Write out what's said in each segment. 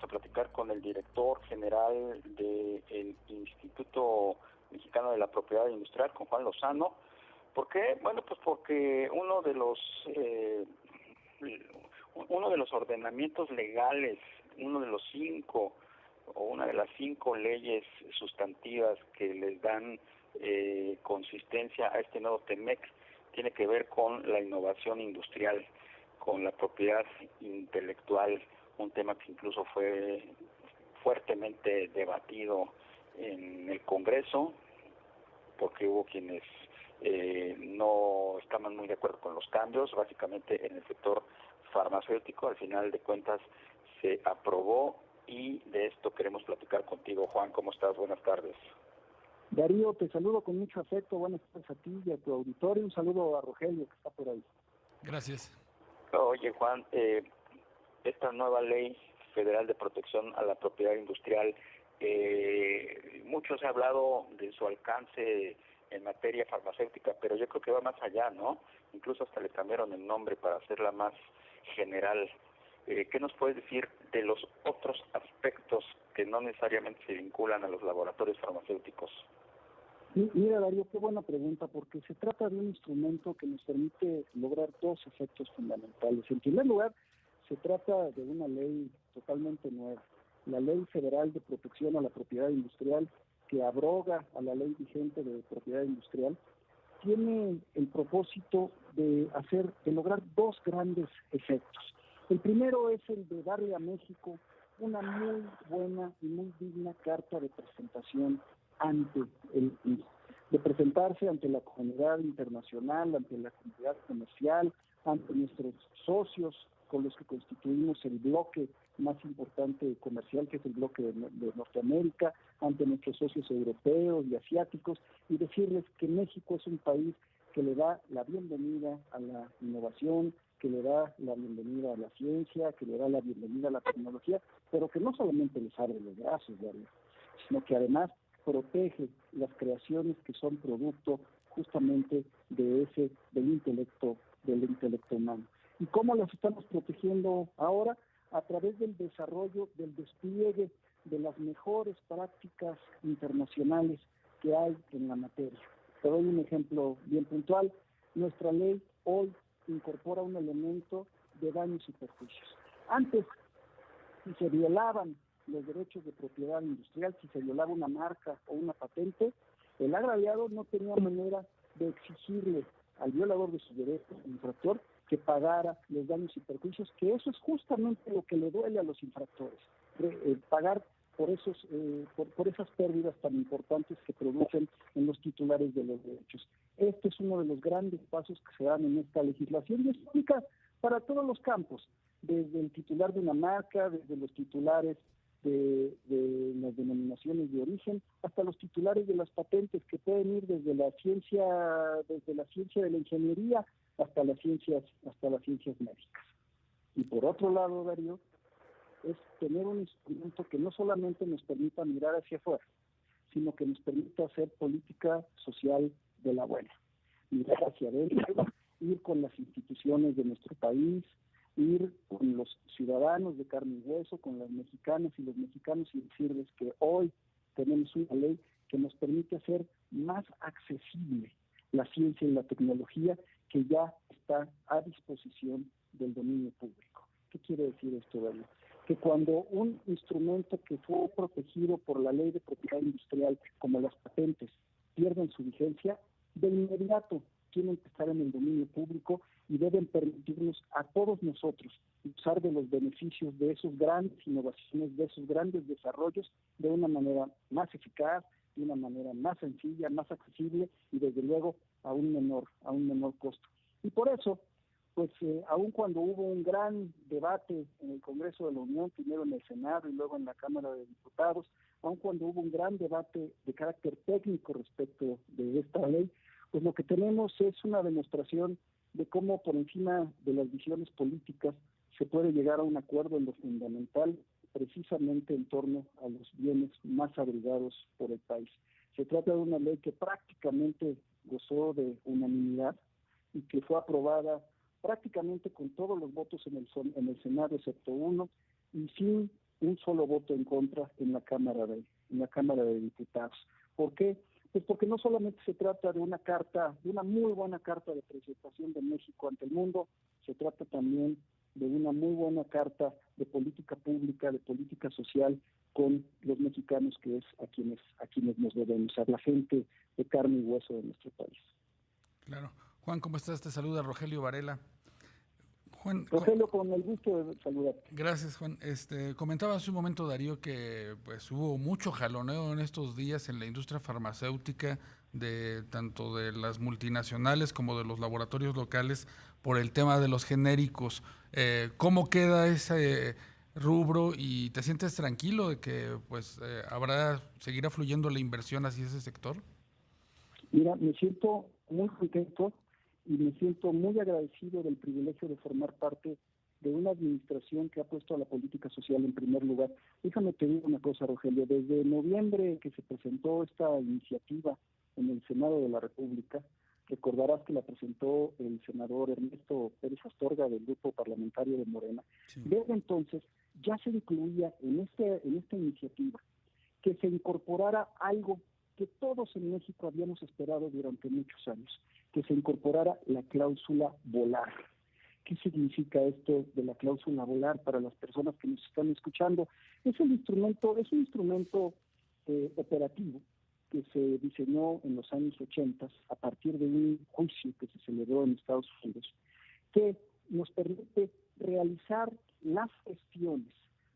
a platicar con el director general del Instituto Mexicano de la Propiedad Industrial, con Juan Lozano. ¿Por qué? Bueno, pues porque uno de los ordenamientos legales, una de las 5 leyes sustantivas que les dan consistencia a este nuevo TEMEC, tiene que ver con la innovación industrial, con la propiedad intelectual, un tema que incluso fue fuertemente debatido en el Congreso, porque hubo quienes no estaban muy de acuerdo con los cambios, básicamente en el sector farmacéutico. Al final de cuentas se aprobó y de esto queremos platicar contigo. Juan, ¿cómo estás? Buenas tardes. Darío, te saludo con mucho afecto, buenas tardes a ti y a tu auditorio, un saludo a Rogelio que está por ahí. Gracias. Oye, Juan, esta nueva ley federal de protección a la propiedad industrial, mucho se ha hablado de su alcance en materia farmacéutica, pero yo creo que va más allá, ¿no? Incluso hasta le cambiaron el nombre para hacerla más general. ¿Qué nos puedes decir de los otros aspectos que no necesariamente se vinculan a los laboratorios farmacéuticos? Mira, Darío, qué buena pregunta, porque se trata de un instrumento que nos permite lograr 2 efectos fundamentales. En primer lugar, se trata de una ley totalmente nueva, la Ley Federal de Protección a la Propiedad Industrial, que abroga a la ley vigente de propiedad industrial. Tiene el propósito de lograr 2 grandes efectos. El primero es el de darle a México una muy buena y muy digna carta de presentación de presentarse ante la comunidad internacional, ante la comunidad comercial, ante nuestros socios con los que constituimos el bloque más importante comercial, que es el bloque de Norteamérica, ante nuestros socios europeos y asiáticos, y decirles que México es un país que le da la bienvenida a la innovación, que le da la bienvenida a la ciencia, que le da la bienvenida a la tecnología, pero que no solamente les abre los brazos, sino que además protege las creaciones que son producto justamente del intelecto humano. ¿Y cómo las estamos protegiendo ahora? A través del desarrollo, del despliegue de las mejores prácticas internacionales que hay en la materia. Te doy un ejemplo bien puntual. Nuestra ley hoy incorpora un elemento de daños y perjuicios. Antes, si se violaban los derechos de propiedad industrial, si se violaba una marca o una patente, el agraviado no tenía manera de exigirle al violador de sus derechos, al infractor, que pagara los daños y perjuicios, que eso es justamente lo que le duele a los infractores, pagar por esas pérdidas tan importantes que producen en los titulares de los derechos. Este es uno de los grandes pasos que se dan en esta legislación y es única para todos los campos, desde el titular de una marca, desde los titulares de las denominaciones de origen, hasta los titulares de las patentes, que pueden ir desde la ciencia de la ingeniería hasta las ciencias médicas. Y por otro lado, Darío, es tener un instrumento que no solamente nos permita mirar hacia afuera, sino que nos permita hacer política social de la buena, mirar hacia adentro, ir con las instituciones de nuestro país, ir con los ciudadanos de carne y hueso, con las mexicanas y los mexicanos, y decirles que hoy tenemos una ley que nos permite hacer más accesible la ciencia y la tecnología, que ya está a disposición del dominio público. ¿Qué quiere decir esto, Darío? Que cuando un instrumento que fue protegido por la ley de propiedad industrial, como las patentes, pierden su vigencia, de inmediato tienen que estar en el dominio público y deben permitirnos a todos nosotros usar de los beneficios de esas grandes innovaciones, de esos grandes desarrollos, de una manera más eficaz, de una manera más sencilla, más accesible y desde luego a un menor costo. Y por eso, pues aun cuando hubo un gran debate en el Congreso de la Unión, primero en el Senado y luego en la Cámara de Diputados, aun cuando hubo un gran debate de carácter técnico respecto de esta ley, pues lo que tenemos es una demostración de cómo por encima de las visiones políticas se puede llegar a un acuerdo en lo fundamental, precisamente en torno a los bienes más abrigados por el país. Se trata de una ley que prácticamente gozó de unanimidad y que fue aprobada prácticamente con todos los votos en el Senado, excepto uno, y sin un solo voto en contra en la Cámara de Diputados. ¿Por qué? Pues porque no solamente se trata de una muy buena carta de presentación de México ante el mundo, se trata también de una muy buena carta de política pública, de política social con los mexicanos, que es a quienes nos debemos, a la gente de carne y hueso de nuestro país. Claro. Juan, ¿cómo estás? Te saluda Rogelio Varela. Juan, Rogelio, con el gusto de saludar. Gracias, Juan. Comentaba hace un momento, Darío, que pues hubo mucho jaloneo en estos días en la industria farmacéutica, tanto de las multinacionales como de los laboratorios locales, por el tema de los genéricos. ¿Cómo queda ese rubro y te sientes tranquilo de que pues seguirá fluyendo la inversión hacia ese sector? Mira, me siento muy contento y me siento muy agradecido del privilegio de formar parte de una administración que ha puesto a la política social en primer lugar. Déjame te digo una cosa, Rogelio. Desde noviembre que se presentó esta iniciativa en el Senado de la República, recordarás que la presentó el senador Ernesto Pérez Astorga del grupo parlamentario de Morena. Sí. Desde entonces ya se incluía en esta iniciativa que se incorporara algo que todos en México habíamos esperado durante muchos años, que se incorporara la cláusula volar. ¿Qué significa esto de la cláusula volar para las personas que nos están escuchando? Es un instrumento operativo que se diseñó en los años 80 a partir de un juicio que se celebró en Estados Unidos, que nos permite realizar las gestiones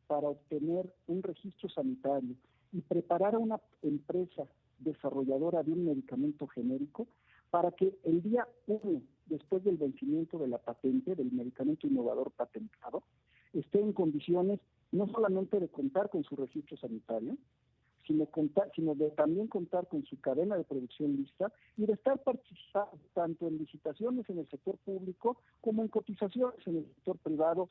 para obtener un registro sanitario y preparar a una empresa desarrolladora de un medicamento genérico para que el día 1, después del vencimiento de la patente, del medicamento innovador patentado, esté en condiciones no solamente de contar con su registro sanitario, sino de también contar con su cadena de producción lista y de estar participando tanto en licitaciones en el sector público como en cotizaciones en el sector privado,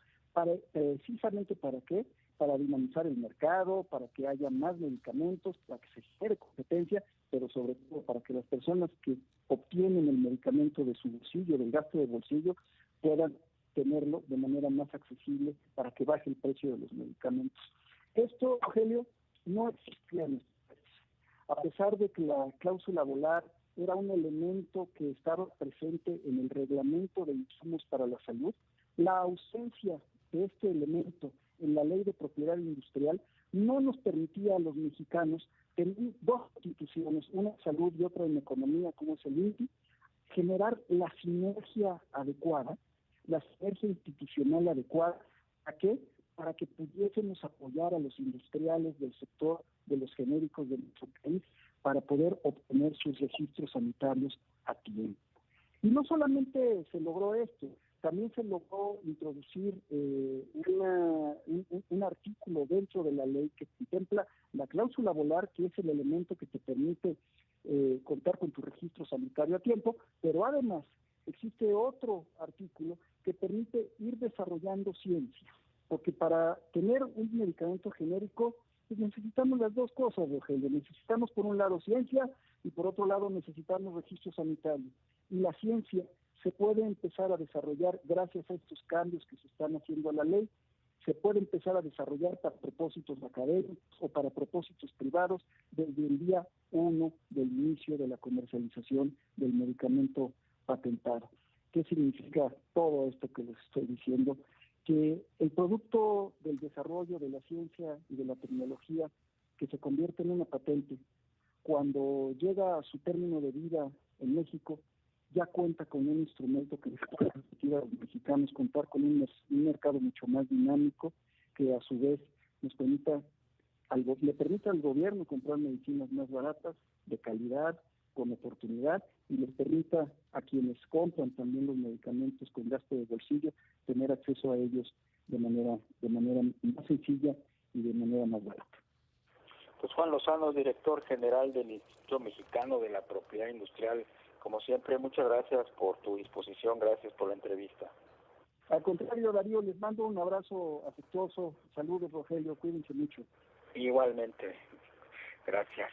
precisamente ¿para qué? Para dinamizar el mercado, para que haya más medicamentos, para que se genere competencia, pero sobre todo para que las personas que obtienen el medicamento de su bolsillo, del gasto de bolsillo, puedan tenerlo de manera más accesible para que baje el precio de los medicamentos. Esto, Rogelio, no existía en este país. A pesar de que la cláusula volar era un elemento que estaba presente en el reglamento de insumos para la salud, la ausencia de este elemento en la ley de propiedad industrial no nos permitía a los mexicanos tener dos instituciones, una en salud y otra en economía, como es el INPI, generar la sinergia adecuada, la sinergia institucional adecuada. ¿A qué? Para que pudiésemos apoyar a los industriales del sector de los genéricos de nuestro país para poder obtener sus registros sanitarios a tiempo. Y no solamente se logró esto, también se logró introducir un artículo dentro de la ley que contempla la cláusula volar, que es el elemento que te permite contar con tu registro sanitario a tiempo, pero además existe otro artículo que permite ir desarrollando ciencia, porque para tener un medicamento genérico pues necesitamos las dos cosas, Rogelio. Necesitamos por un lado ciencia y por otro lado necesitamos registro sanitario. Y la ciencia se puede empezar a desarrollar gracias a estos cambios que se están haciendo a la ley. Se puede empezar a desarrollar para propósitos académicos o para propósitos privados desde el día 1 del inicio de la comercialización del medicamento patentado. ¿Qué significa todo esto que les estoy diciendo? Que el producto del desarrollo de la ciencia y de la tecnología que se convierte en una patente, cuando llega a su término de vida en México, ya cuenta con un instrumento que les puede permitir a los mexicanos contar con un mercado mucho más dinámico, que a su vez le permita al gobierno comprar medicinas más baratas, de calidad, con oportunidad, y les permita a quienes compran también los medicamentos con gasto de bolsillo tener acceso a ellos de manera más sencilla y de manera más barata. Pues Juan Lozano, director general del Instituto Mexicano de la Propiedad Industrial, como siempre, muchas gracias por tu disposición, gracias por la entrevista. Al contrario, Darío, les mando un abrazo afectuoso. Saludos, Rogelio, cuídense mucho. Igualmente, gracias.